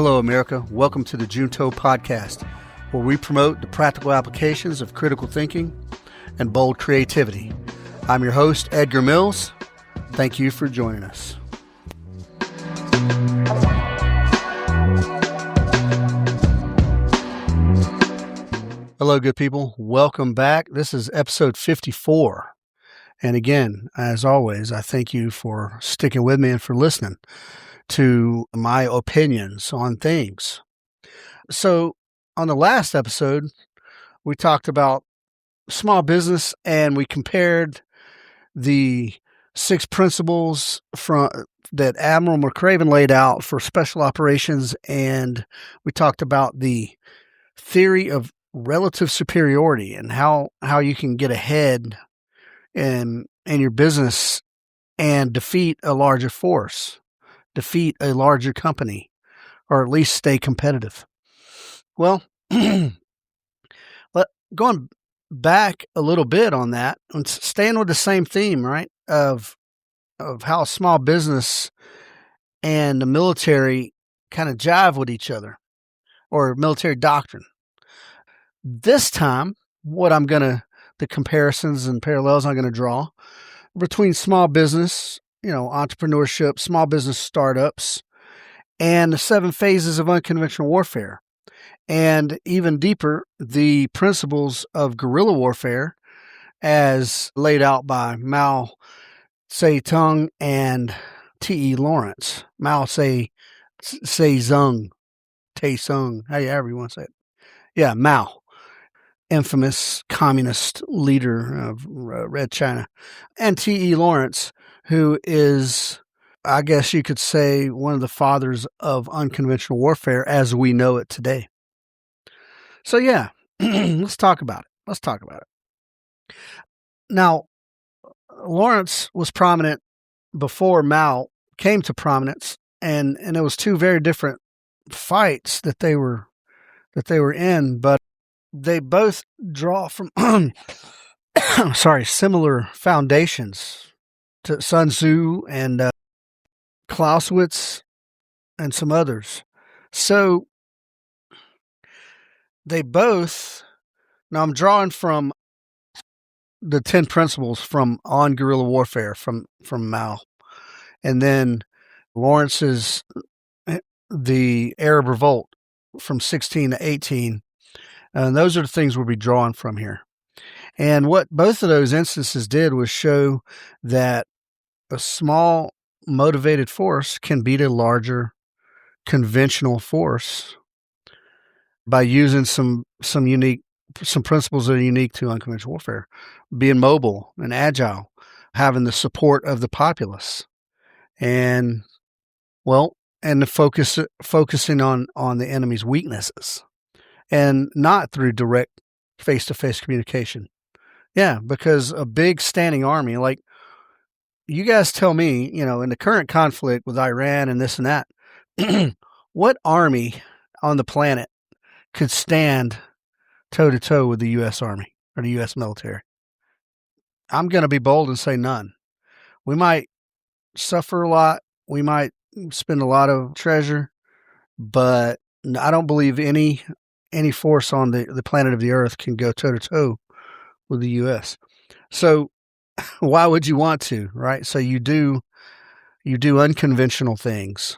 Hello, America. Welcome to the Junto Podcast, where we promote the practical applications of critical thinking and bold creativity. I'm your host, Edgar Mills. Thank you for joining us. Hello, good people. Welcome back. This is episode 54. And again, as always, I thank you for sticking with me and for listening to my opinions on things. So on the last episode, we talked about small business and we compared the 6 principles that Admiral McRaven laid out for special operations, and we talked about the theory of relative superiority and how you can get ahead in your business and defeat a larger force, defeat a larger company, or at least stay competitive. Well, going back a little bit on that and staying with the same theme, right, of how small business and the military kind of jive with each other, or military doctrine. This time, the comparisons and parallels I'm going to draw between small business, entrepreneurship, small business startups, and the 7 phases of unconventional warfare. And even deeper, the principles of guerrilla warfare as laid out by Mao Zedong and T.E. Lawrence. Mao Zedong, however you want to say it. Yeah, Mao. Infamous communist leader of Red China, and T.E. Lawrence, who is, I guess you could say, one of the fathers of unconventional warfare as we know it today. So yeah, let's talk about it. Now, Lawrence was prominent before Mao came to prominence, and it was 2 very different fights that they were in, but they both draw from similar foundations to Sun Tzu and Clausewitz and some others. So they both, now I'm drawing from the 10 principles on guerrilla warfare from Mao, and then Lawrence's the Arab Revolt from 16 to 18. And those are the things we'll be drawing from here. And what both of those instances did was show that a small motivated force can beat a larger conventional force by using some principles that are unique to unconventional warfare, being mobile and agile, having the support of the populace, and focusing on the enemy's weaknesses. And not through direct face-to-face communication. Yeah, because a big standing army, like you guys tell me, in the current conflict with Iran and this and that, what army on the planet could stand toe-to-toe with the U.S. Army or the U.S. military? I'm going to be bold and say none. We might suffer a lot. We might spend a lot of treasure, but I don't believe any force on the planet of the earth can go toe-to-toe with the U.S. So why would you want to, right? So you do unconventional things.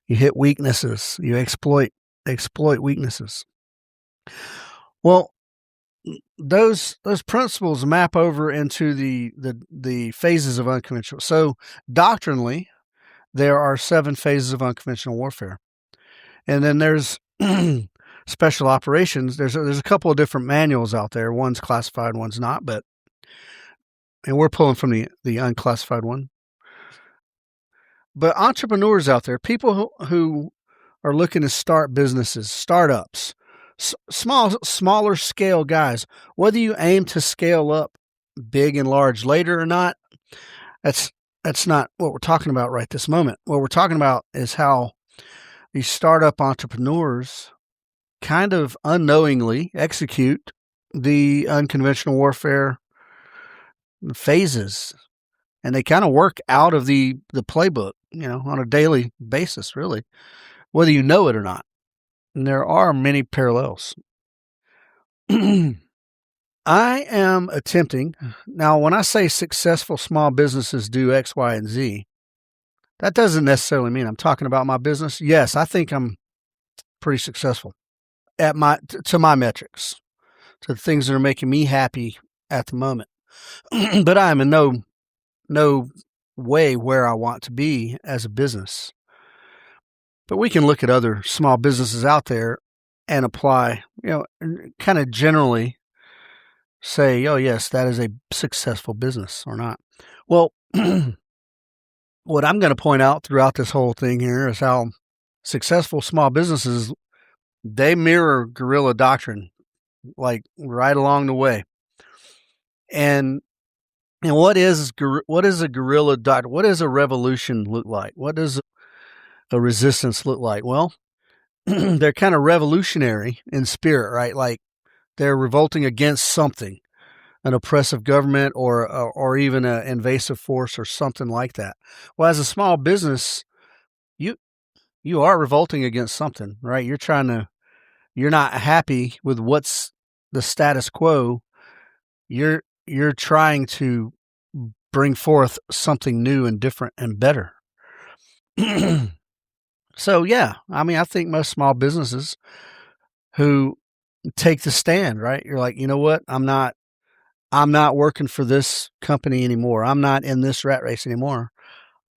You hit weaknesses. You exploit weaknesses. Well, those principles map over into the phases of unconventional. So doctrinally, there are 7 phases of unconventional warfare. And then there's special operations. There's a couple of different manuals out there. One's classified, one's not, and we're pulling from the unclassified one. But entrepreneurs out there, people who are looking to start businesses, startups, smaller scale guys, whether you aim to scale up big and large later or not, that's not what we're talking about right this moment. What we're talking about is how these startup entrepreneurs kind of unknowingly execute the unconventional warfare phases, and they kind of work out of the playbook, on a daily basis, really, whether you know it or not. And there are many parallels. I am attempting, now when I say successful small businesses do X, Y, and Z, that doesn't necessarily mean I'm talking about my business. Yes, I think I'm pretty successful at to my metrics, to the things that are making me happy at the moment. But I am in no way where I want to be as a business. But we can look at other small businesses out there and apply, kind of generally say, oh, yes, that is a successful business or not. Well, what I'm going to point out throughout this whole thing here is how successful small businesses, they mirror Guerrilla Doctrine, like right along the way. And what is a guerrilla doctrine? What does a revolution look like? What does a resistance look like? Well, they're kind of revolutionary in spirit, right? Like they're revolting against something, an oppressive government or even an invasive force or something like that. Well, as a small business, you are revolting against something, right? You're not happy with what's the status quo. You're trying to bring forth something new and different and better. So yeah, I mean, I think most small businesses who take the stand, right? You're like, you know what? I'm not working for this company anymore. I'm not in this rat race anymore.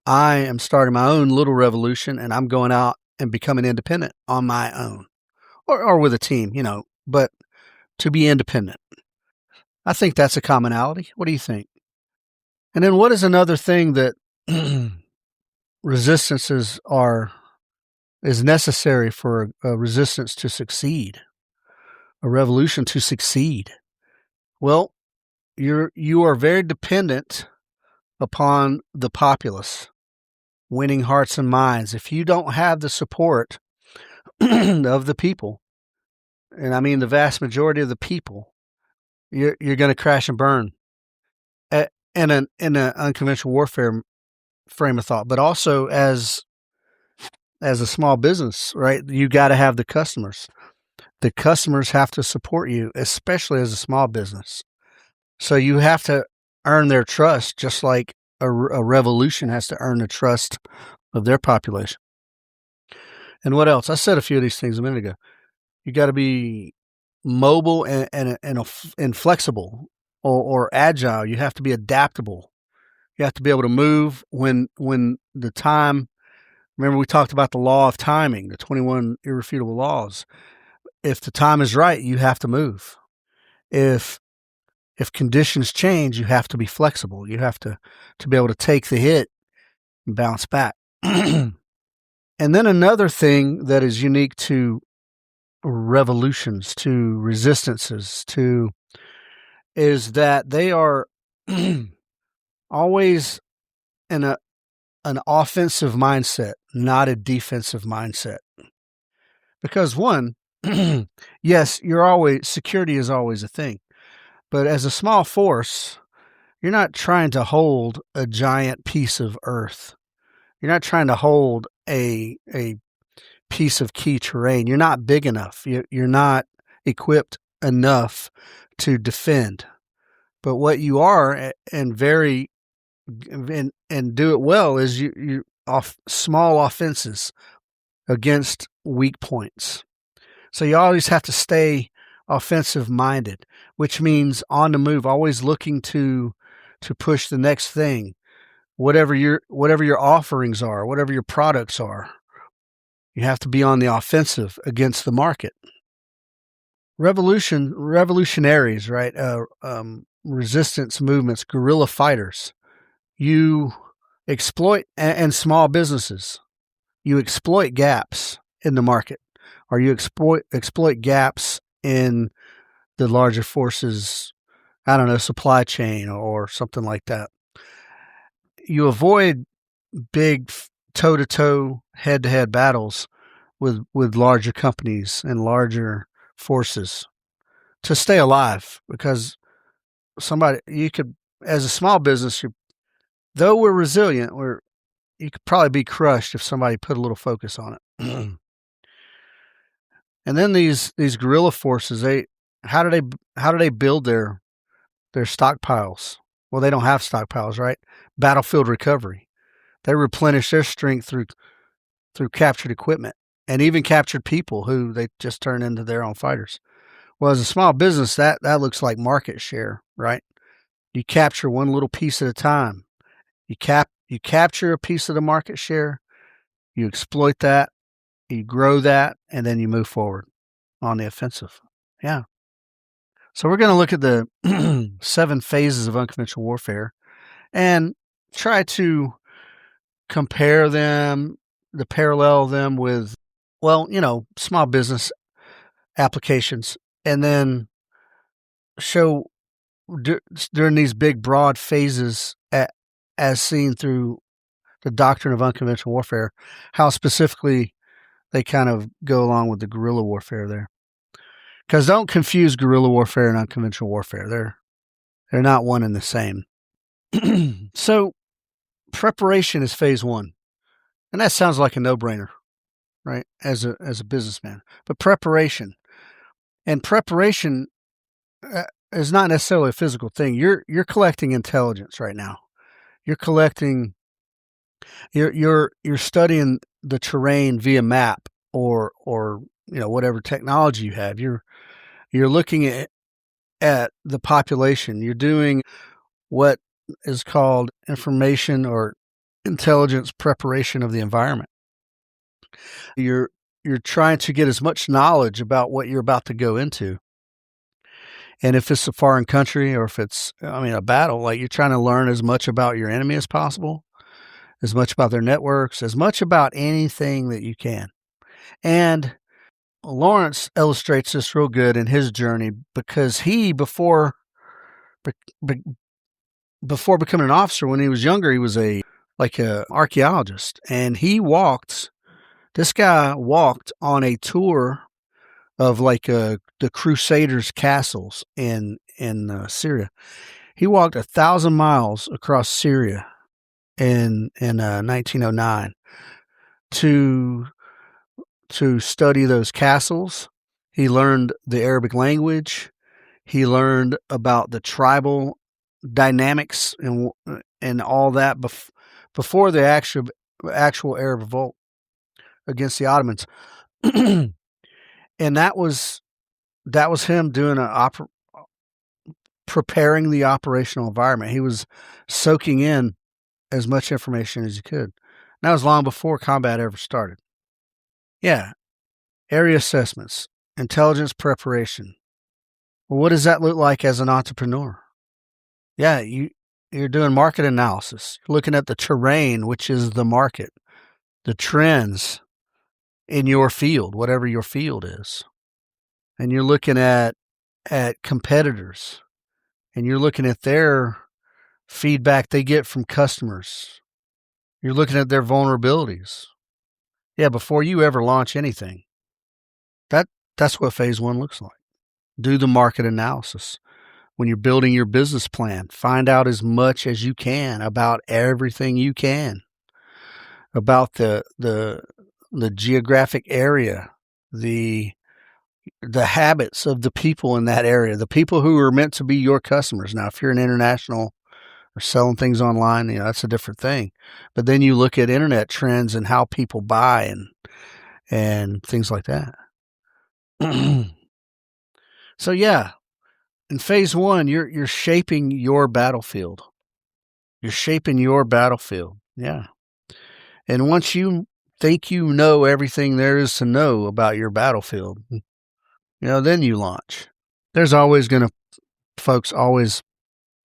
I am starting my own little revolution, and I'm going out and becoming independent on my own, or with a team, but to be independent. I think that's a commonality. What do you think? And then what is another thing that resistances is necessary for a resistance to succeed, a revolution to succeed? Well, you are very dependent upon the populace, winning hearts and minds. If you don't have the support of the people, and I mean the vast majority of the people, you're going to crash and burn in an unconventional warfare frame of thought. But also as a small business, right? You got to have the customers. The customers have to support you, especially as a small business. So you have to earn their trust, just like a revolution has to earn the trust of their population. And what else? I said a few of these things a minute ago. You got to be mobile and flexible or agile. You have to be adaptable. You have to be able to move when the time. Remember, we talked about the law of timing, the 21 irrefutable laws. If the time is right, you have to move. If conditions change, you have to be flexible. You have to be able to take the hit and bounce back. And then another thing that is unique to revolutions, to resistances, is that they are always in an offensive mindset, not a defensive mindset. Because one, yes, security is always a thing. But as a small force, you're not trying to hold a giant piece of earth. You're not trying to hold a piece of key terrain. You're not big enough. You're not equipped enough to defend. But what you are, and do it well, is you off small offenses against weak points. So you always have to stay offensive minded, which means on the move, always looking to push the next thing, whatever your offerings are, whatever your products are. You have to be on the offensive against the market. Revolutionaries, right? Resistance movements, guerrilla fighters. You exploit, and small businesses, you exploit gaps in the market, or you exploit gaps in the larger forces, I don't know, supply chain or something like that. You avoid big toe-to-toe, head-to-head battles with larger companies and larger forces to stay alive, because as a small business, though we're resilient, you could probably be crushed if somebody put a little focus on it. And then these guerrilla forces, how do they build their stockpiles? Well, they don't have stockpiles, right? Battlefield recovery. They replenish their strength through captured equipment and even captured people who they just turn into their own fighters. Well, as a small business, that looks like market share, right? You capture one little piece at a time. You capture a piece of the market share, you exploit that, you grow that, and then you move forward on the offensive. Yeah. So we're going to look at the 7 phases of unconventional warfare and try to compare them, parallel them with, well, small business applications, and then show during these big, broad phases as seen through the doctrine of unconventional warfare, how specifically they kind of go along with the guerrilla warfare there. Because don't confuse guerrilla warfare and unconventional warfare. They're not one and the same. So preparation is phase 1. And that sounds like a no-brainer, right? As a businessman. But preparation is not necessarily a physical thing. You're collecting intelligence right now. You're studying the terrain via map or whatever technology you have. You're looking at the population. You're doing what is called information or intelligence preparation of the environment. You're trying to get as much knowledge about what you're about to go into. And if it's a foreign country or if it's, a battle, like you're trying to learn as much about your enemy as possible, as much about their networks, as much about anything that you can. And Lawrence illustrates this real good in his journey because he, before becoming an officer, when he was younger, he was a archaeologist. And this guy walked on a tour of the Crusaders' castles in Syria. He walked 1,000 miles across Syria in 1909 to study those castles. He learned the Arabic language. He learned about the tribal dynamics and all that before the actual Arab revolt against the Ottomans. And that was him doing preparing the operational environment. He was soaking in as much information as he could. And that was long before combat ever started. Yeah. Area assessments, intelligence preparation. Well, what does that look like as an entrepreneur? Yeah, you're doing market analysis. You're looking at the terrain, which is the market, the trends in your field, whatever your field is. And you're looking at competitors, and you're looking at their feedback they get from customers. You're looking at their vulnerabilities. Yeah, before you ever launch anything. That's what phase 1 looks like. Do the market analysis. When you're building your business plan, find out as much as you can about everything you can, about the geographic area, the habits of the people in that area, the people who are meant to be your customers. Now, if you're an international or selling things online, that's a different thing. But then you look at internet trends and how people buy and things like that. So yeah, in phase 1, you're shaping your battlefield. You're shaping your battlefield. Yeah. And once you think you know everything there is to know about your battlefield, then you launch. There's always always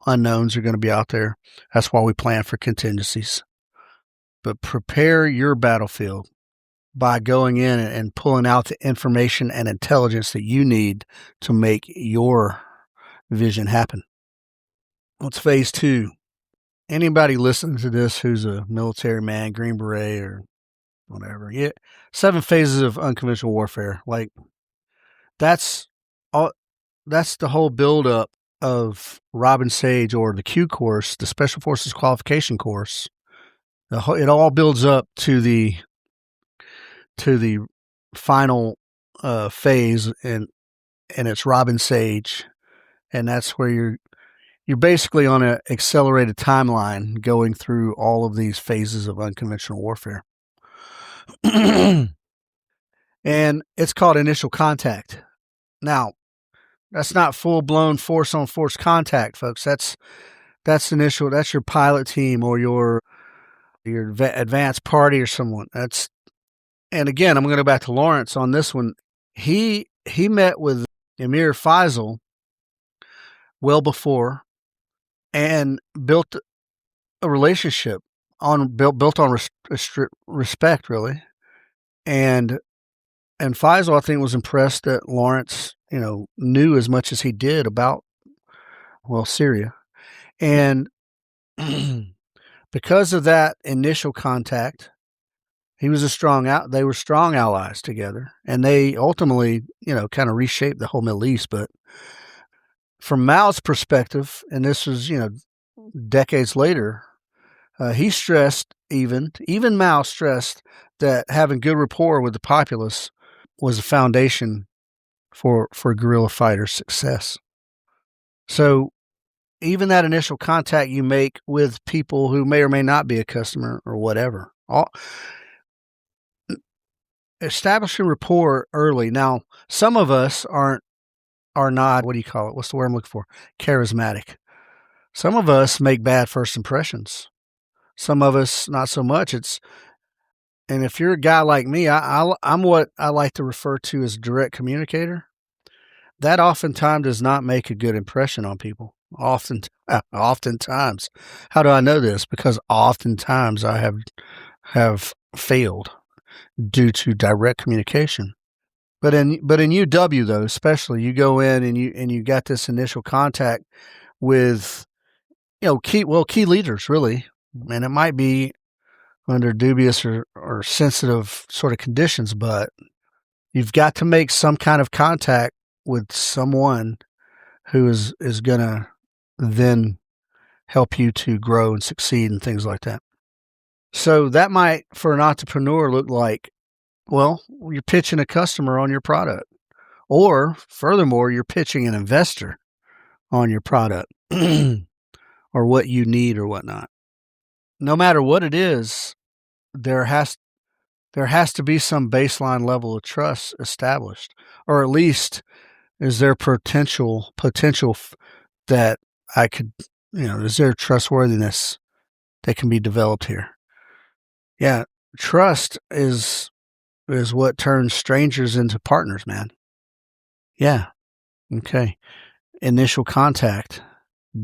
unknowns are going to be out there. That's why we plan for contingencies. But prepare your battlefield by going in and pulling out the information and intelligence that you need to make your vision happen. What's phase 2? Anybody listening to this who's a military man, Green Beret or whatever, 7 phases of unconventional warfare. That's the whole buildup of Robin Sage or the Q course, the Special Forces Qualification course. It all builds up to the final phase, and it's Robin Sage, and that's where you're basically on an accelerated timeline going through all of these phases of unconventional warfare. And it's called initial contact. Now, that's not full-blown force-on-force contact, folks. That's initial. That's your pilot team or your advanced party or someone. And again, I'm going to go back to Lawrence on this one. He met with Emir Faisal well before and built a relationship built on respect, really. And Faisal, I think, was impressed that Lawrence, knew as much as he did about, Syria. And because of that initial contact, they were strong allies together. And they ultimately, kind of reshaped the whole Middle East. But from Mao's perspective, and this was, decades later, he stressed, even Mao stressed, that having good rapport with the populace was a foundation for guerrilla fighters' success. So even that initial contact you make with people who may or may not be a customer or whatever, establishing rapport early. Now, some of us are not, what do you call it? What's the word I'm looking for? Charismatic. Some of us make bad first impressions. Some of us not so much. And if you're a guy like me, I'm what I like to refer to as direct communicator. That oftentimes does not make a good impression on people. Oftentimes. How do I know this? Because oftentimes I have failed due to direct communication. But in UW though, especially, you go in and you got this initial contact with key leaders, really, and it might be under dubious or sensitive sort of conditions, but you've got to make some kind of contact with someone who is going to then help you to grow and succeed and things like that. So that might, for an entrepreneur, look like, you're pitching a customer on your product, or furthermore, you're pitching an investor on your product or what you need or whatnot. No matter what it is, there has to be some baseline level of trust established, or at least is there potential that I could, is there trustworthiness that can be developed here? Yeah, trust is what turns strangers into partners, man. Yeah. Okay. Initial contact,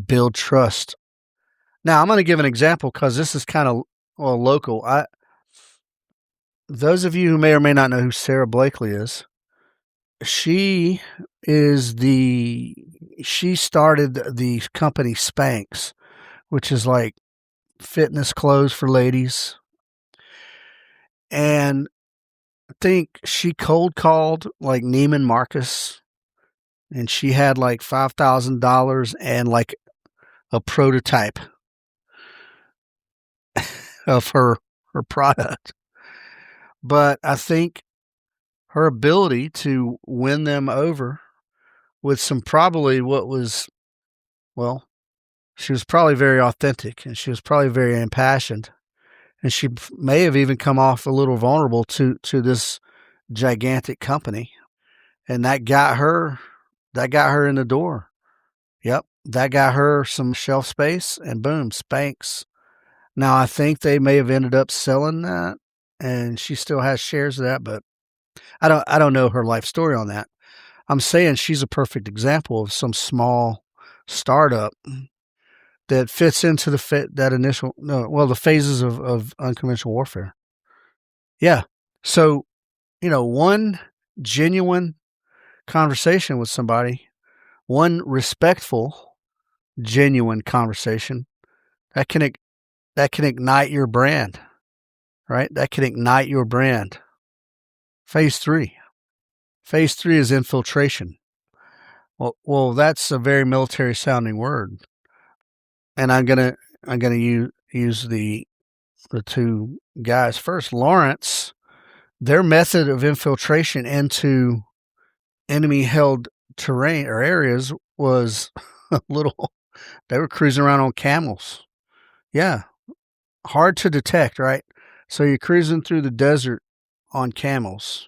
build trust. Now, I'm going to give an example because this is kind of local. Those of you who may or may not know who Sarah Blakely is, she started the company Spanx, which is like fitness clothes for ladies. And I think she cold called like Neiman Marcus, and she had like $5,000 and like a prototype of her product. But I think her ability to win them over with some probably she was probably very authentic, and she was probably very impassioned, and she may have even come off a little vulnerable to this gigantic company, and that got her in the door. Yep, that got her some shelf space, and boom, Spanx. Now I think they may have ended up selling that, and she still has shares of that, but I don't know her life story on that. I'm saying she's a perfect example of some small startup that fits into the phases of unconventional warfare. Yeah. So, one genuine conversation with somebody, one respectful, genuine conversation that can ignite your brand, right? That can ignite your brand. Phase 3. Phase 3 is infiltration. Well, that's a very military sounding word. And I'm gonna use the two guys first. Lawrence their method of infiltration into enemy held terrain or areas was a little, they were cruising around on camels. Yeah. Hard to detect, right? So you're cruising through the desert on camels.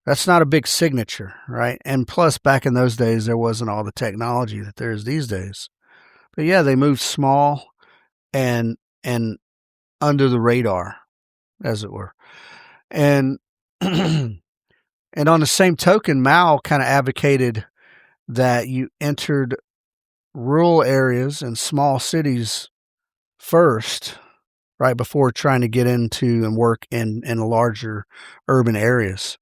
That's not a big signature, right? And plus, back in those days, there wasn't all the technology that there is these days. But yeah, they moved small and under the radar, as it were. And and on the same token, Mao kind of advocated that you entered rural areas and small cities first, right, before trying to get into and work in the larger urban areas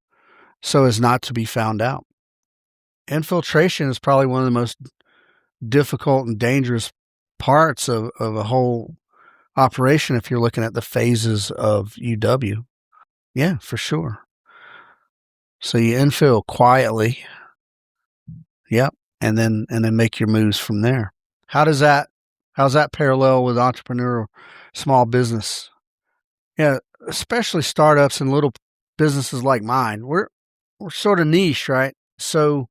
so as not to be found out. Infiltration is probably one of the most difficult and dangerous parts of a whole operation if you're looking at the phases of UW. Yeah, for sure. So you infill quietly. Yep. And then make your moves from there. How's that parallel with entrepreneurial small business? Yeah, especially startups and little businesses like mine. We're sort of niche, right? So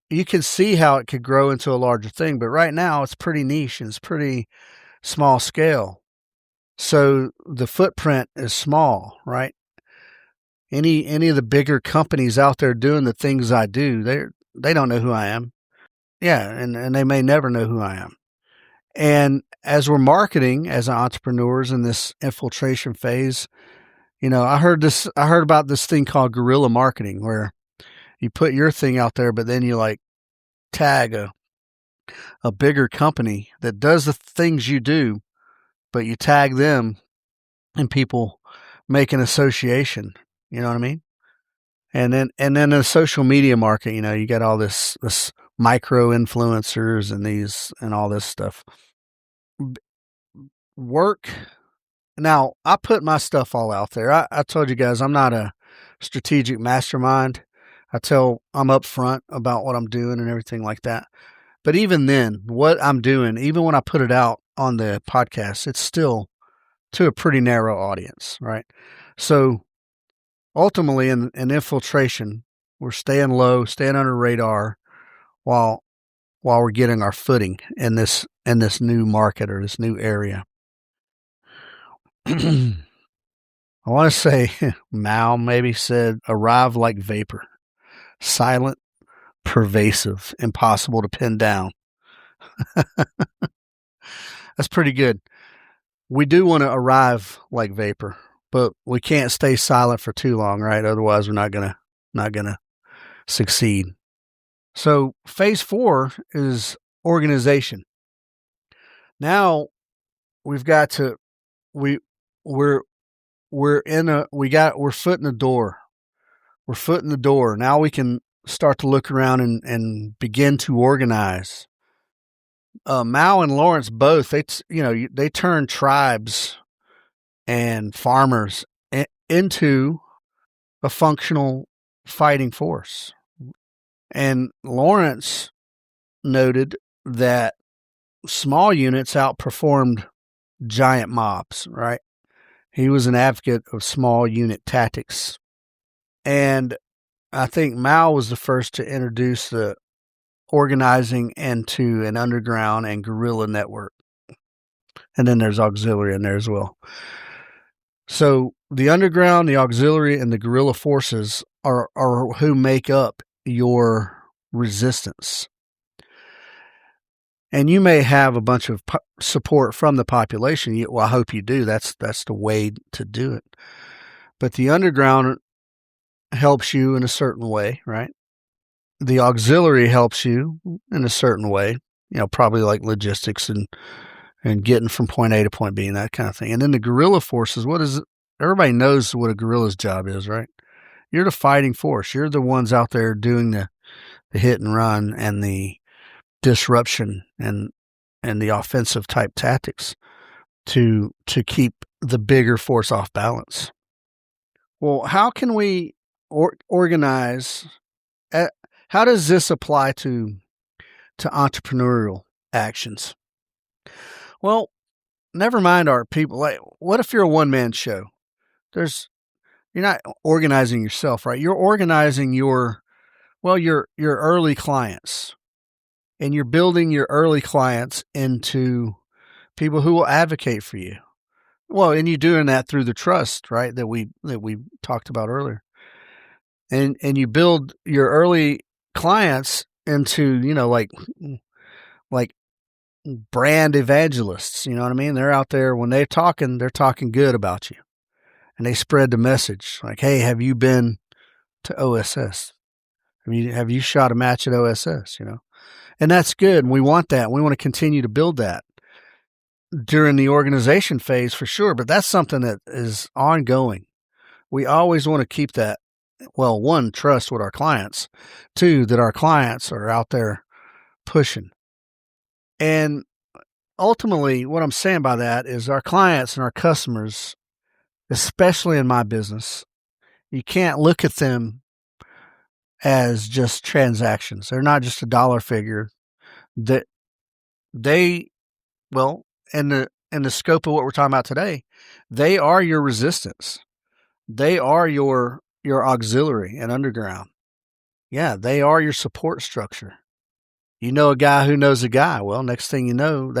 you can see how it could grow into a larger thing, but right now it's pretty niche and it's pretty small scale. So the footprint is small, right? Any of the bigger companies out there doing the things I do, they don't know who I am. Yeah, and they may never know who I am. And as we're marketing as entrepreneurs in this infiltration phase, I heard about this thing called guerrilla marketing where you put your thing out there, but then you like tag a bigger company that does the things you do, but you tag them and people make an association. You know what I mean? And then the social media market, you got all this micro influencers and all this stuff. Work. Now, I put my stuff all out there. I told you guys I'm not a strategic mastermind. I'm upfront about what I'm doing and everything like that. But even then, what I'm doing, even when I put it out on the podcast, it's still to a pretty narrow audience, right? So ultimately in infiltration, we're staying low, staying under radar while we're getting our footing in this new market or this new area. I want to say Mao maybe said, arrive like vapor, silent, pervasive, impossible to pin down. That's pretty good. We do want to arrive like vapor, but we can't stay silent for too long, right? Otherwise, we're not gonna succeed. So phase 4 is organization. Now we've got to we're foot in the door. We're foot in the door. Now we can start to look around and begin to organize. Mao and Lawrence both, they turn tribes and farmers into a functional fighting force. And Lawrence noted that small units outperformed giant mobs, right? He was an advocate of small unit tactics. And I think Mao was the first to introduce the organizing into an underground and guerrilla network. And then there's auxiliary in there as well. So the underground, the auxiliary, and the guerrilla forces are who make up your resistance. And you may have a bunch of support from the population. Well, I hope you do. That's the way to do it. But the underground helps you in a certain way, right? The auxiliary helps you in a certain way, probably like logistics and getting from point A to point B and that kind of thing. And then the guerrilla forces, everybody knows what a guerrilla's job is, right? You're the fighting force. You're the ones out there doing the hit and run and the disruption and the offensive type tactics to keep the bigger force off balance. Well, how can we organize? How does this apply to entrepreneurial actions? Well, never mind our people. Like, what if you're a one-man show? There's you're not organizing yourself, right? You're organizing your early clients, and you're building your early clients into people who will advocate for you. Well, and you're doing that through the trust, right? That we talked about earlier. And you build your early clients into, like brand evangelists, you know what I mean? They're out there when they're talking good about you. And they spread the message like, "Hey, have you been to OSS? Have you shot a match at OSS, And that's good. And we want that. We want to continue to build that during the organization phase for sure, but that's something that is ongoing. We always want to keep that, well, one, trust with our clients, two, that our clients are out there pushing. And ultimately, what I'm saying by that is our clients and our customers, especially in my business, you can't look at them as just transactions. They're not just a dollar figure. That in the scope of what we're talking about today, they are your resistance. They are your auxiliary and underground. Yeah, they are your support structure. You know a guy who knows a guy. Well, next thing you know,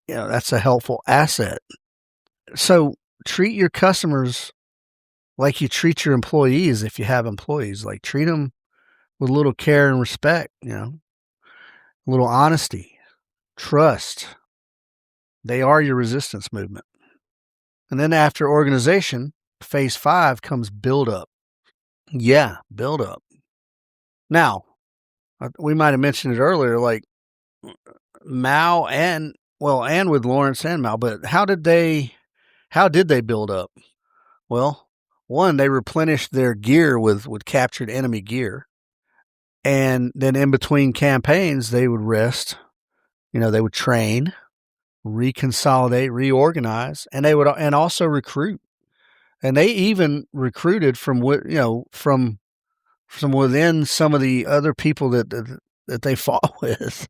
that's a helpful asset. So treat your customers like you treat your employees if you have employees. Like treat them with a little care and respect, a little honesty, trust. They are your resistance movement. And then after organization, phase 5 comes buildup. Yeah, buildup. Now, we might have mentioned it earlier, like Mao and with Lawrence and Mao, but how did they build up? Well, one, they replenished their gear with captured enemy gear. And then in between campaigns, they would rest, they would train, reconsolidate, reorganize, and they would also recruit. And they even recruited from within some of the other people that they fought with.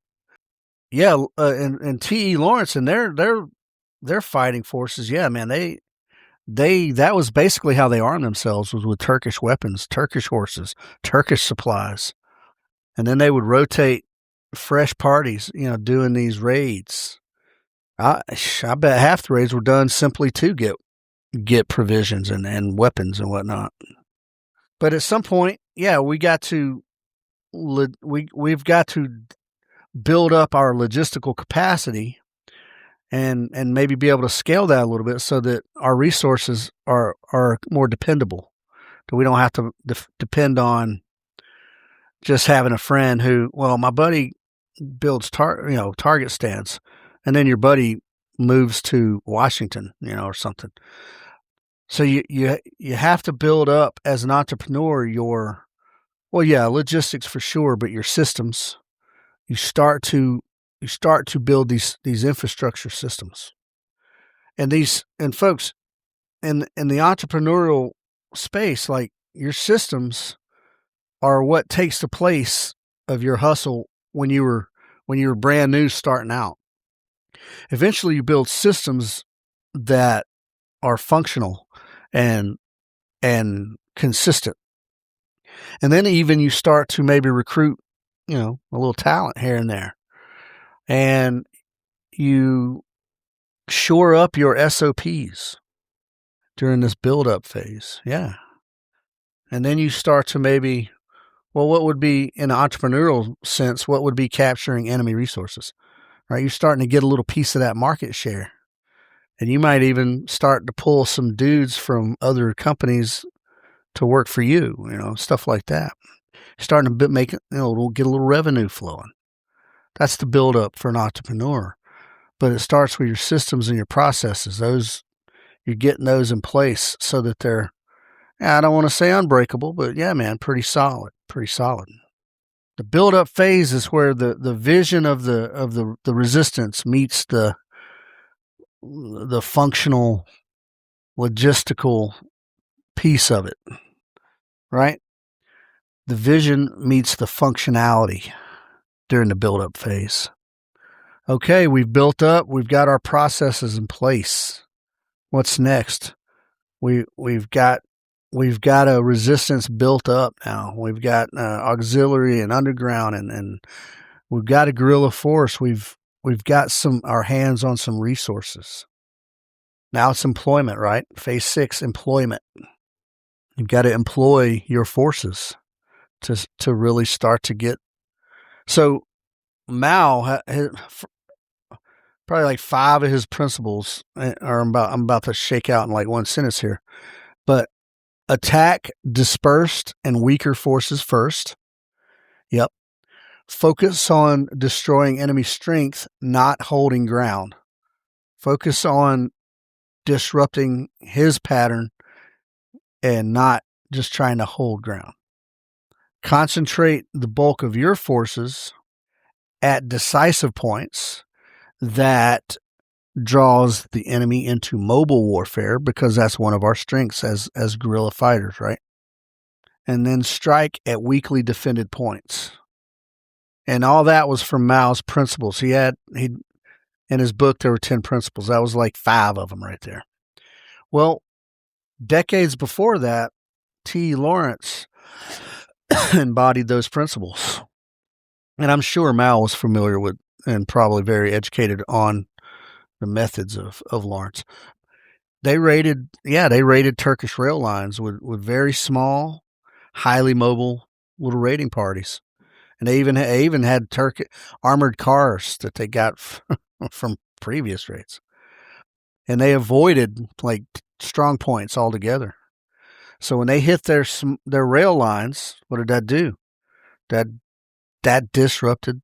Yeah, and T.E. Lawrence and their fighting forces. Yeah, man, that was basically how they armed themselves, was with Turkish weapons, Turkish horses, Turkish supplies, and then they would rotate fresh parties, doing these raids. I bet half the raids were done simply to get provisions and weapons and whatnot. But at some point, yeah, we've got to build up our logistical capacity and maybe be able to scale that a little bit so that our resources are more dependable. That we don't have to depend on just having a friend who, well, my buddy builds target stands, and then your buddy moves to Washington, or something. So you have to build up as an entrepreneur logistics for sure, but your systems. You start to build these infrastructure systems. And folks in the entrepreneurial space, like, your systems are what takes the place of your hustle when you were brand new starting out. Eventually you build systems that are functional and consistent. And then even you start to maybe recruit, a little talent here and there. And you shore up your SOPs during this build-up phase. Yeah. And then you start to maybe, what would be, in an entrepreneurial sense, what would be capturing enemy resources, right? You're starting to get a little piece of that market share. And you might even start to pull some dudes from other companies to work for you, stuff like that. Starting to get a little revenue flowing. That's the build-up for an entrepreneur. But it starts with your systems and your processes. You're getting those in place so that they're, I don't want to say unbreakable, but yeah, man, pretty solid. The build-up phase is where the vision of the resistance meets the functional, logistical piece of it, right? The vision meets the functionality during the build-up phase. Okay, we've built up. We've got our processes in place. What's next? We've got we've got a resistance built up now. We've got auxiliary and underground, and we've got a guerrilla force. We've got our hands on some resources. Now it's employment, right? Phase 6, employment. You've got to employ your forces to really start to get. So Mao, probably like 5 of his principles are I'm about to shake out in like one sentence here, but attack dispersed and weaker forces first. Yep. Focus on destroying enemy strength, not holding ground. Focus on disrupting his pattern and not just trying to hold ground. Concentrate the bulk of your forces at decisive points that draws the enemy into mobile warfare, because that's one of our strengths as guerrilla fighters, right? And then strike at weakly defended points. And all that was from Mao's principles. He in his book, there were 10 principles. That was like 5 of them right there. Well, decades before that, T. Lawrence embodied those principles. And I'm sure Mao was familiar with and probably very educated on the methods of Lawrence. They raided Turkish rail lines with very small, highly mobile little raiding parties. And they even had armored cars that they got from previous raids. And they avoided like strong points altogether. So when they hit their rail lines, what did that do? That disrupted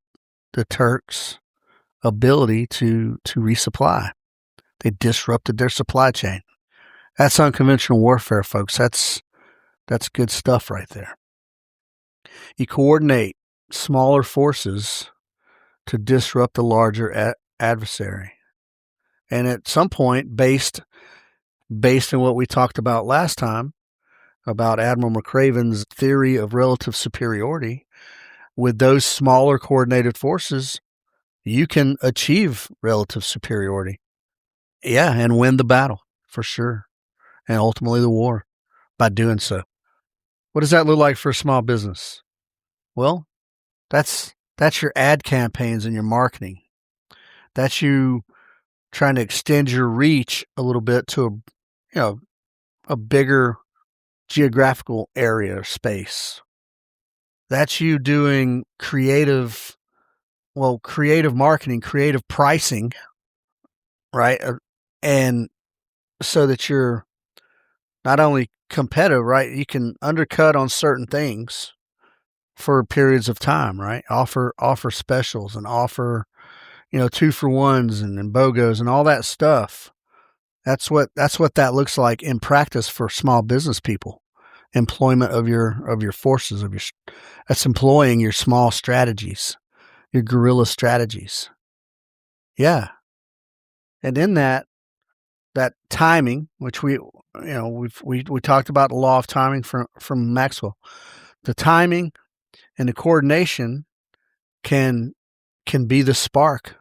the Turks' ability to resupply. They disrupted their supply chain. That's unconventional warfare, folks. That's good stuff right there. You coordinate smaller forces to disrupt the larger adversary. And at some point, based on what we talked about last time, about Admiral McRaven's theory of relative superiority, with those smaller coordinated forces, you can achieve relative superiority. Yeah, and win the battle, for sure. And ultimately the war by doing so. What does that look like for a small business? Well, that's your ad campaigns and your marketing. That's you trying to extend your reach a little bit to a bigger geographical area or space. That's you doing creative marketing, creative pricing, right? And so that you're not only competitive, right? You can undercut on certain things for periods of time, right? Offer specials and offer, 2-for-1s and BOGOs and all that stuff. That's what that looks like in practice for small business people. Employment of your forces, that's employing your small strategies, your guerrilla strategies. Yeah. And in that timing, which we talked about the law of timing from Maxwell, the timing and the coordination can be the spark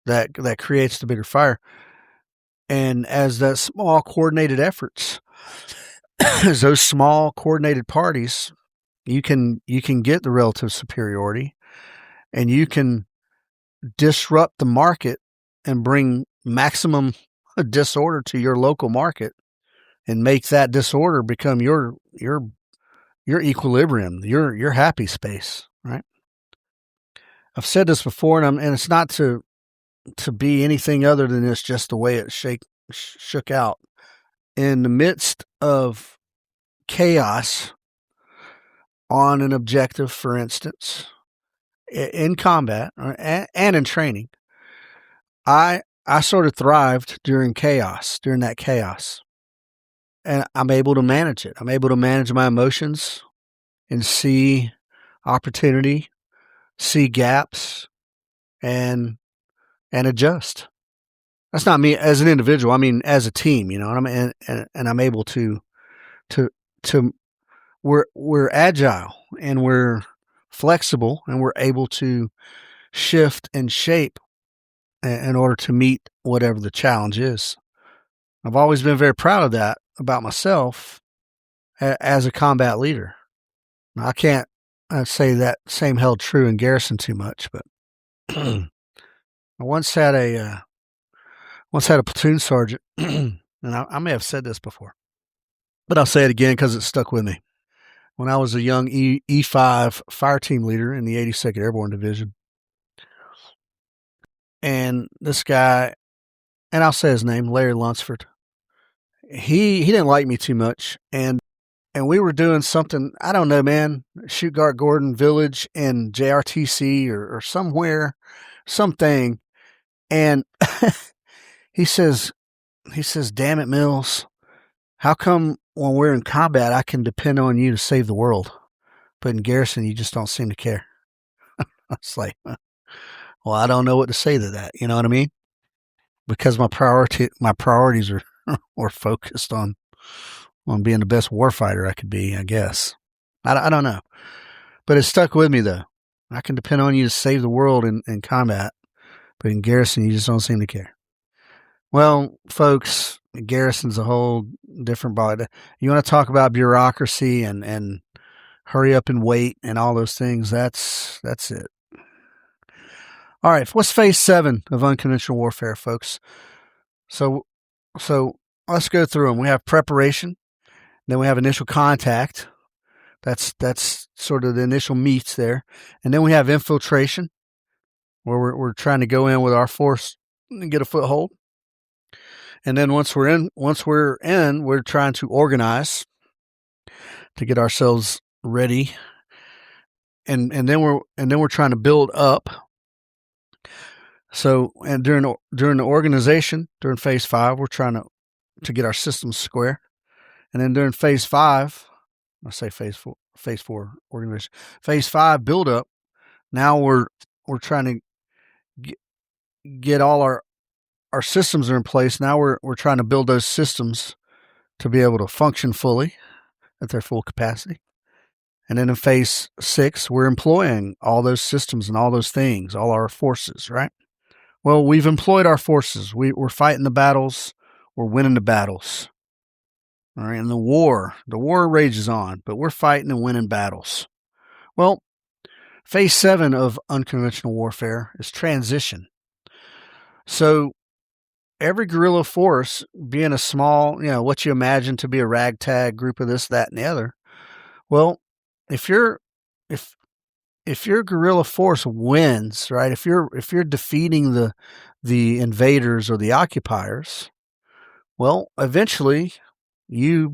that creates the bigger fire. And as that small coordinated efforts, as those small coordinated parties, you can get the relative superiority, and you can disrupt the market and bring maximum disorder to your local market, and make that disorder become your equilibrium, your happy space, right? I've said this before, and it's not to be anything other than this, just the way it shook out. In the midst of chaos on an objective, for instance, in combat and in training, I sort of thrived during that chaos. And I'm able to manage it. I'm able to manage my emotions and see opportunity, see gaps, and adjust. That's not me as an individual. I mean, as a team, and I'm able to we're agile and we're flexible and we're able to shift and shape in order to meet whatever the challenge is. I've always been very proud of that about myself, as a combat leader. Now, I can't say that same held true in garrison too much, but I once had a platoon sergeant, and I may have said this before, but I'll say it again because it stuck with me. When I was a young E5 fire team leader in the 82nd Airborne Division, and this guy, and I'll say his name, Larry Lunsford, he didn't like me too much, and we were doing something, I don't know, man, Shoot Guard Gordon Village in JRTC or somewhere, something, and he says, "Damn it, Mills, how come when we're in combat I can depend on you to save the world, but in garrison you just don't seem to care?" I was like, well, I don't know what to say to that. You know what I mean? Because my priorities are were focused on being the best warfighter I could be, I guess. I don't know. But it stuck with me, though. I can depend on you to save the world in combat, but in garrison, you just don't seem to care. Well, folks, garrison's a whole different body. You want to talk about bureaucracy and hurry up and wait and all those things, that's it. All right, what's phase 7 of unconventional warfare, folks? So let's go through them. We have preparation, then we have initial contact. That's sort of the initial meets there. And then we have infiltration, where we're trying to go in with our force and get a foothold. And then once we're in, we're trying to organize to get ourselves ready. And then we're trying to build up. So, and during the organization, during phase 5, we're trying to get our systems square. And then during phase 5, I say phase 4 organization, phase 5 buildup. Now we're trying to get all our systems are in place. Now we're trying to build those systems to be able to function fully at their full capacity. And then in phase 6, we're employing all those systems and all those things, all our forces, right? Well, we've employed our forces. We're fighting the battles. We're winning the battles. All right, and the war rages on, but we're fighting and winning battles. Well, phase 7 of unconventional warfare is transition. So every guerrilla force, being a small, what you imagine to be a ragtag group of this, that, and the other. Well, if your guerrilla force wins, right? If you're defeating the invaders or the occupiers, well, eventually you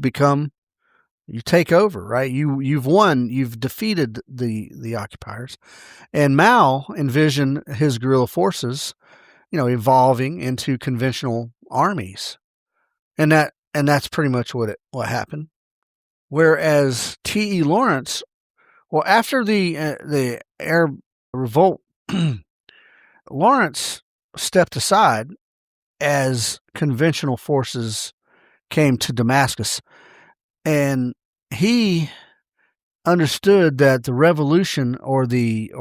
take over, right? You've won, you've defeated the occupiers. And Mao envisioned his guerrilla forces, evolving into conventional armies. And that's pretty much what happened. Whereas T.E. Lawrence, well, after the Arab revolt, Lawrence stepped aside as conventional forces came to Damascus, and he understood that the revolution or the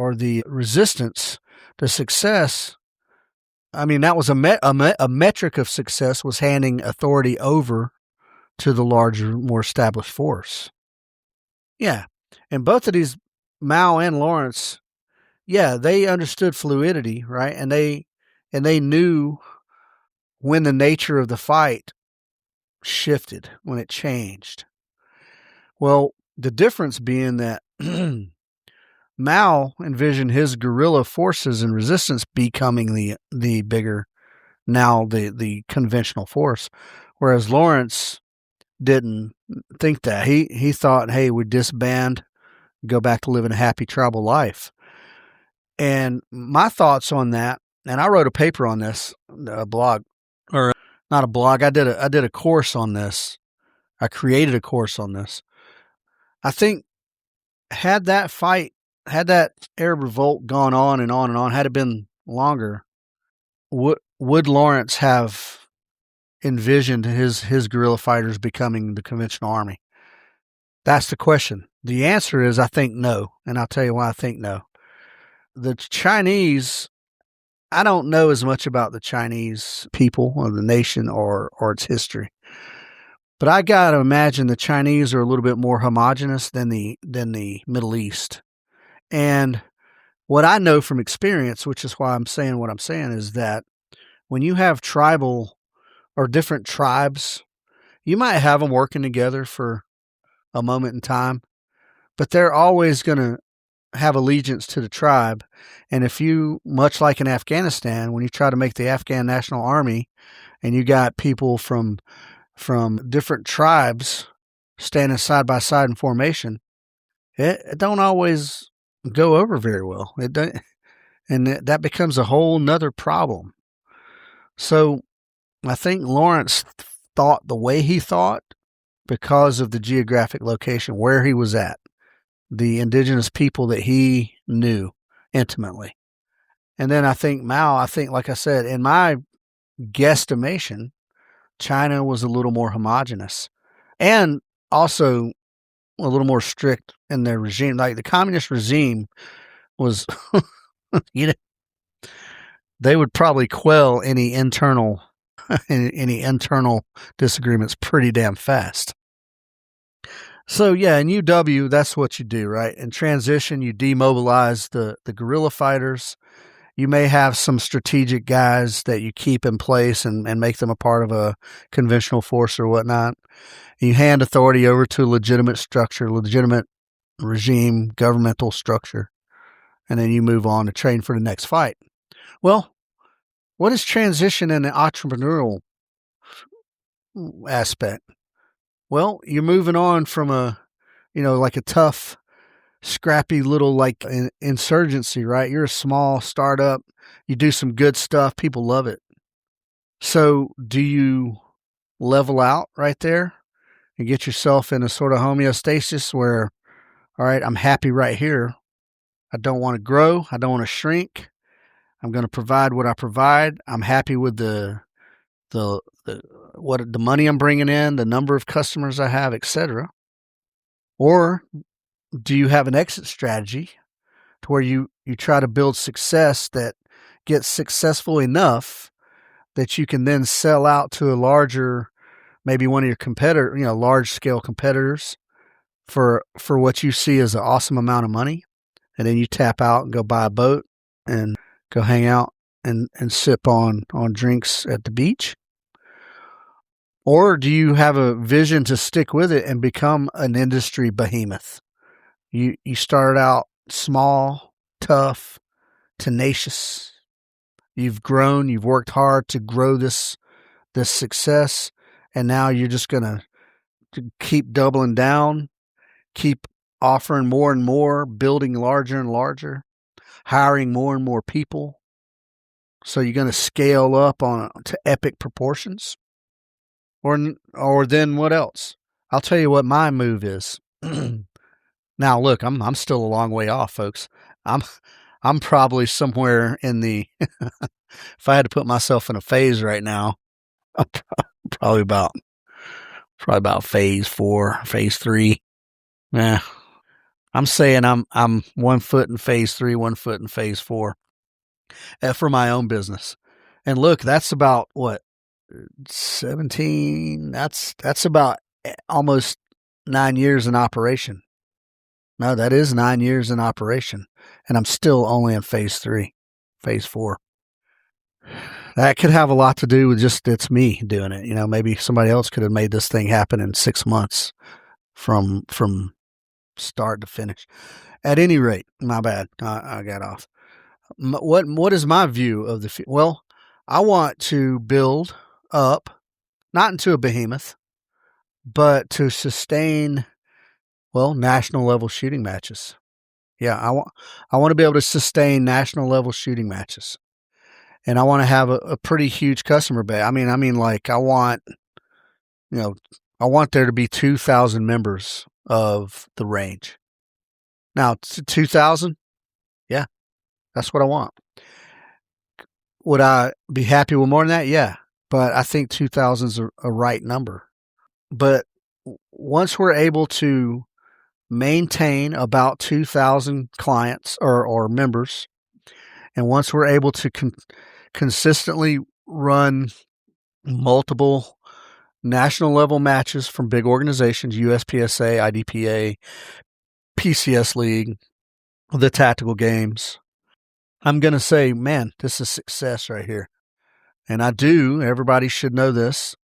resistance to success, I mean, that was a metric of success, was handing authority over to the larger, more established force. Yeah. And both of these, Mao and Lawrence, yeah, they understood fluidity, right? And they knew when the nature of the fight shifted, when it changed. Well, the difference being that Mao envisioned his guerrilla forces and resistance becoming the bigger, now the conventional force, whereas Lawrence didn't think that. He thought, hey, we disband, go back to living a happy tribal life. And my thoughts on that, and I wrote a paper on this, a blog, or not a blog. I did a course on this. I created a course on this. I think had that Arab revolt gone on and on and on, had it been longer, would Lawrence have envisioned his guerrilla fighters becoming the conventional army? That's the question. The answer is, I think no, and I'll tell you why I think no. The Chinese, I don't know as much about the Chinese people or the nation or its history, But I got to imagine the Chinese are a little bit more homogenous than the Middle East. And what I know from experience, which is why I'm saying what I'm saying, is that when you have tribal or different tribes, you might have them working together for a moment in time, but they're always going to have allegiance to the tribe. And if you, much like in Afghanistan, when you try to make the Afghan National Army and you got people from different tribes standing side by side in formation, it don't always go over very well. It don't, and that becomes a whole nother problem. So I think Lawrence thought the way he thought because of the geographic location where he was at, the indigenous people that he knew intimately. And then I think Mao, like I said, in my guesstimation, China was a little more homogenous and also a little more strict in their regime. Like the communist regime was, they would probably quell any internal disagreements pretty damn fast. So yeah, in UW, that's what you do, right? In transition, you demobilize the guerrilla fighters. You may have some strategic guys that you keep in place and make them a part of a conventional force or whatnot. You hand authority over to a legitimate structure, legitimate regime, governmental structure, and then you move on to train for the next fight. Well, what is transition in the entrepreneurial aspect? Well, you're moving on from like a tough, scrappy little like insurgency, right? You're a small startup. You do some good stuff. People love it. So do you level out right there and get yourself in a sort of homeostasis where, all right, I'm happy right here. I don't want to grow. I don't want to shrink. I'm going to provide what I provide. I'm happy with the money I'm bringing in, the number of customers I have, etc. Or do you have an exit strategy to where you try to build success that gets successful enough that you can then sell out to a larger, maybe one of your competitor, large scale competitors for what you see as an awesome amount of money, and then you tap out and go buy a boat and go hang out and sip on drinks at the beach? Or do you have a vision to stick with it and become an industry behemoth? You started out small, tough, tenacious. You've grown, you've worked hard to grow this success, and now you're just going to keep doubling down, keep offering more and more, building larger and larger, hiring more and more people. So you're going to scale up to epic proportions? Or then what else? I'll tell you what my move is. Now, look, I'm still a long way off, folks. I'm probably somewhere in the if I had to put myself in a phase right now, I'm probably about phase 4, phase 3. Yeah. I'm saying I'm 1 foot in phase 3, 1 foot in phase 4 for my own business. And look, that's about what, 17, that's about almost 9 years in operation. No, that is 9 years in operation, and I'm still only in phase 3, phase 4. That could have a lot to do with just it's me doing it. Maybe somebody else could have made this thing happen in 6 months from start to finish. At any rate, my bad. I got off. What is my view of the? Well, I want to build up, not into a behemoth, but to sustain, national level shooting matches. Yeah, I want to be able to sustain national level shooting matches, and I want to have a pretty huge customer base. I mean, like I want there to be 2,000 members of the range. Now, 2,000, yeah, that's what I want. Would I be happy with more than that? Yeah, but I think 2,000 is a right number. But once we're able to maintain about 2,000 clients or members, and once we're able to consistently run multiple national level matches from big organizations, USPSA, IDPA, PCS League, the tactical games. I'm going to say, man, this is success right here. And everybody should know this,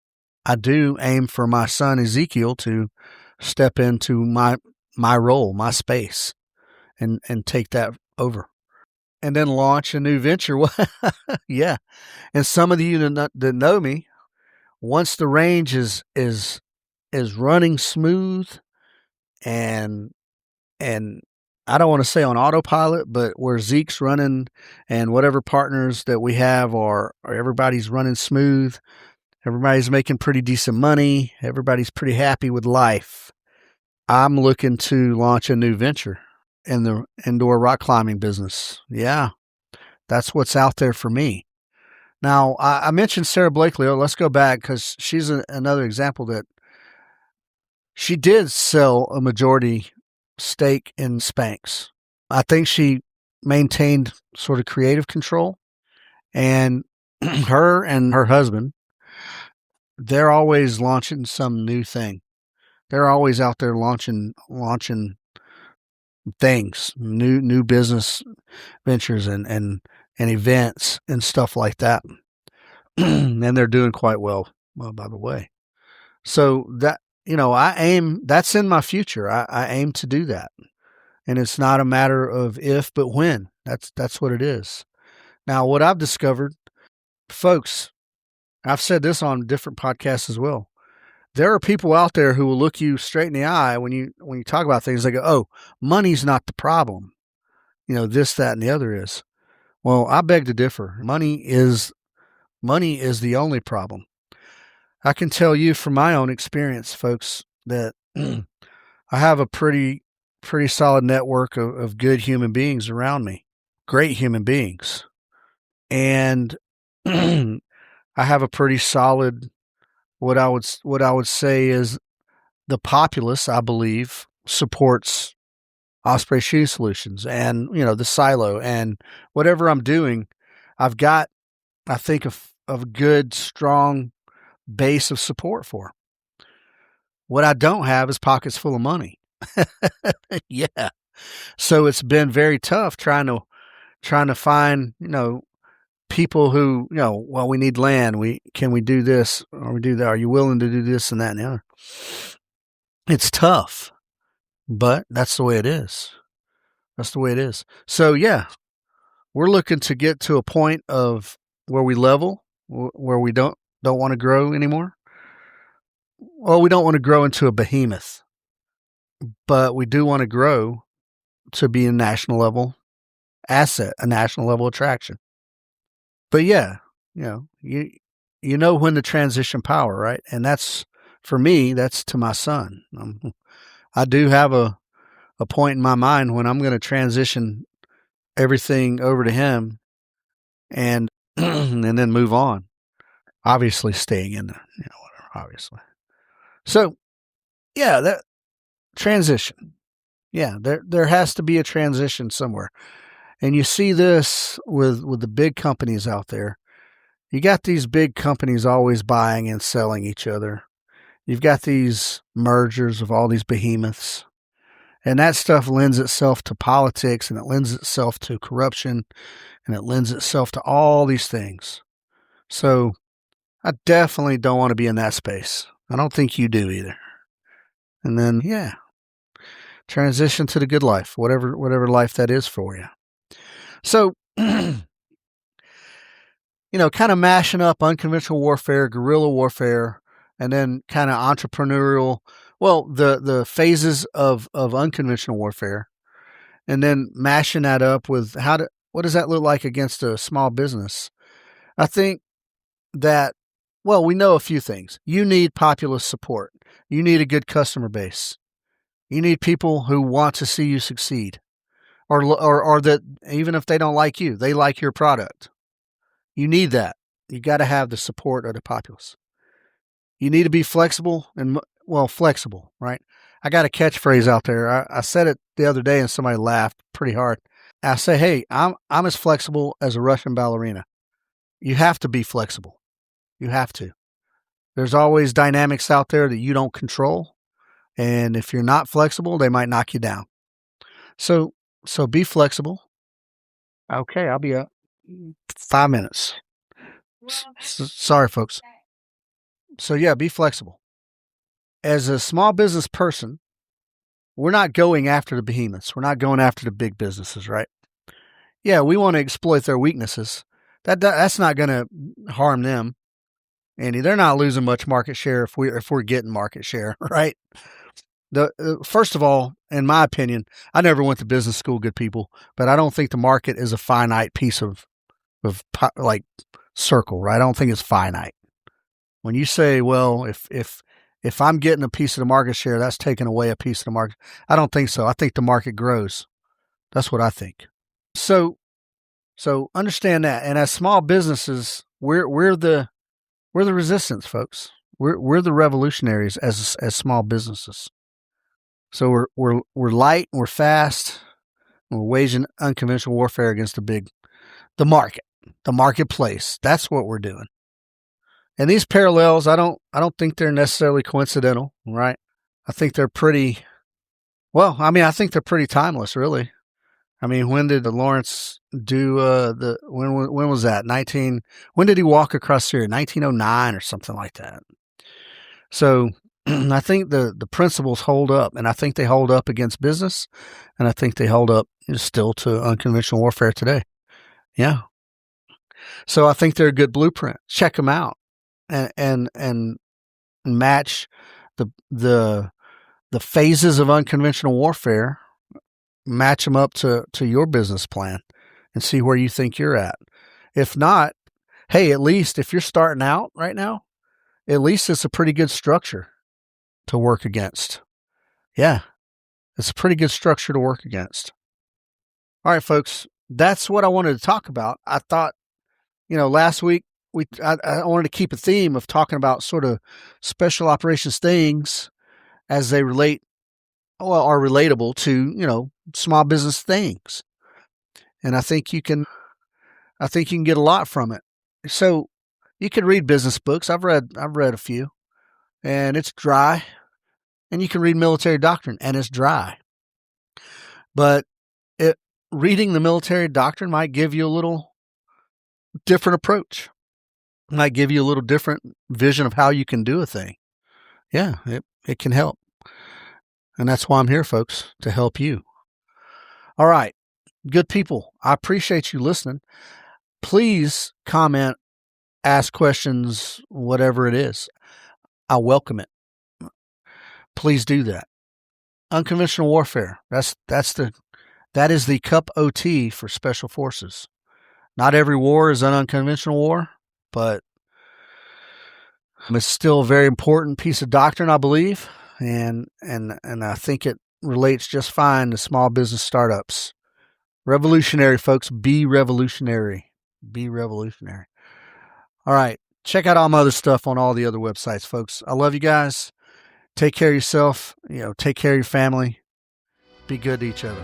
I do aim for my son Ezekiel to step into my role, my space, and take that over. And then launch a new venture. Yeah. And some of you that know me, once the range is running smooth and I don't want to say on autopilot, but where Zeke's running and whatever partners that we have are everybody's running smooth, everybody's making pretty decent money, everybody's pretty happy with life, I'm looking to launch a new venture in the indoor rock climbing business. Yeah, that's what's out there for me. Now, I mentioned Sarah Blakely. Let's go back because she's another example that she did sell a majority stake in Spanx. I think she maintained sort of creative control, and her and her husband, they're always launching some new thing. They're always out there launching things, new business ventures and events and stuff like that. And they're doing quite well, by the way. So that, that's in my future. I aim to do that. And it's not a matter of if, but when. That's what it is. Now, what I've discovered, folks, I've said this on different podcasts as well. There are people out there who will look you straight in the eye when you talk about things. They go, "Oh, money's not the problem. This, that, and the other is." Well, I beg to differ. Money is the only problem. I can tell you from my own experience, folks, that I have a pretty solid network of good human beings around me, great human beings. And I have a pretty solid, what I would say is the populace, I believe, supports Osprey Shooting Solutions and, the silo and whatever I'm doing. I've got, I think, a good, strong base of support for. What I don't have is pockets full of money. Yeah. So it's been very tough trying to find, people who, well, we need land. Can we do this or we do that? Are you willing to do this and that and the other? It's tough, but that's the way it is. That's the way it is. So yeah, we're looking to get to a point of where we level, where we don't want to grow anymore. Well, we don't want to grow into a behemoth, but we do want to grow to be a national level asset, a national level attraction. But yeah, you know when to transition power, right? And that's, for me, that's to my son. I do have a point in my mind when I'm going to transition everything over to him and and then move on. Obviously staying in there, whatever, obviously. So yeah, that transition. Yeah, there has to be a transition somewhere. And you see this with the big companies out there. You got these big companies always buying and selling each other. You've got these mergers of all these behemoths. And that stuff lends itself to politics, and it lends itself to corruption, and it lends itself to all these things. So I definitely don't want to be in that space. I don't think you do either. And then, yeah, transition to the good life, whatever life that is for you. So, kind of mashing up unconventional warfare, guerrilla warfare, and then kind of entrepreneurial, well, the phases of unconventional warfare, and then mashing that up with what does that look like against a small business? I think that, well, we know a few things. You need populist support. You need a good customer base. You need people who want to see you succeed, or that even if they don't like you, they like your product. You need that. You got to have the support of the populace. You need to be flexible flexible, right? I got a catchphrase out there. I said it the other day and somebody laughed pretty hard. I say, hey, I'm as flexible as a Russian ballerina. You have to be flexible. You have to. There's always dynamics out there that you don't control. And if you're not flexible, they might knock you down. So be flexible. Okay, I'll be up 5 minutes. Sorry, folks. So yeah, be flexible. As a small business person, we're not going after the behemoths. We're not going after the big businesses, right? Yeah, we want to exploit their weaknesses. That's not going to harm them. Andy, they're not losing much market share if we're getting market share, right? First of all, in my opinion, I never went to business school, good people, but I don't think the market is a finite piece of like circle, right? I don't think it's finite. When you say, well, if I'm getting a piece of the market share, that's taking away a piece of the market. I don't think so. I think the market grows. That's what I think. So understand that. And as small businesses, we're the resistance, folks. We're the revolutionaries as small businesses. So we're light, we're fast, and we're waging unconventional warfare against the marketplace. That's what we're doing. And these parallels, I don't think they're necessarily coincidental, right? I think they're pretty I think they're pretty timeless, really. I mean, when did Lawrence do when was that? When did he walk across Syria? 1909 or something like that. So I think the principles hold up, and I think they hold up against business, and I think they hold up still to unconventional warfare today. Yeah. So I think they're a good blueprint. Check them out and match the phases of unconventional warfare. Match them up to your business plan and see where you think you're at. If not, hey, at least if you're starting out right now, at least it's a pretty good structure to work against. Yeah, it's a pretty good structure to work against. All right, folks, that's what I wanted to talk about. I thought, last week I wanted to keep a theme of talking about sort of special operations things as they are relatable to, small business things. And I think you can get a lot from it. So you can read business books. I've read a few, and it's dry. And you can read military doctrine, and it's dry. But reading the military doctrine might give you a little different approach. It might give you a little different vision of how you can do a thing. Yeah, it can help. And that's why I'm here, folks, to help you. All right, good people, I appreciate you listening. Please comment, ask questions, whatever it is. I welcome it. Please do that. Unconventional warfare. That is the cup OT for special forces. Not every war is an unconventional war, but it's still a very important piece of doctrine, I believe, and I think it relates just fine to small business startups. Revolutionary, folks. Be revolutionary. Be revolutionary. All right. Check out all my other stuff on all the other websites, folks. I love you guys. Take care of yourself. Take care of your family. Be good to each other.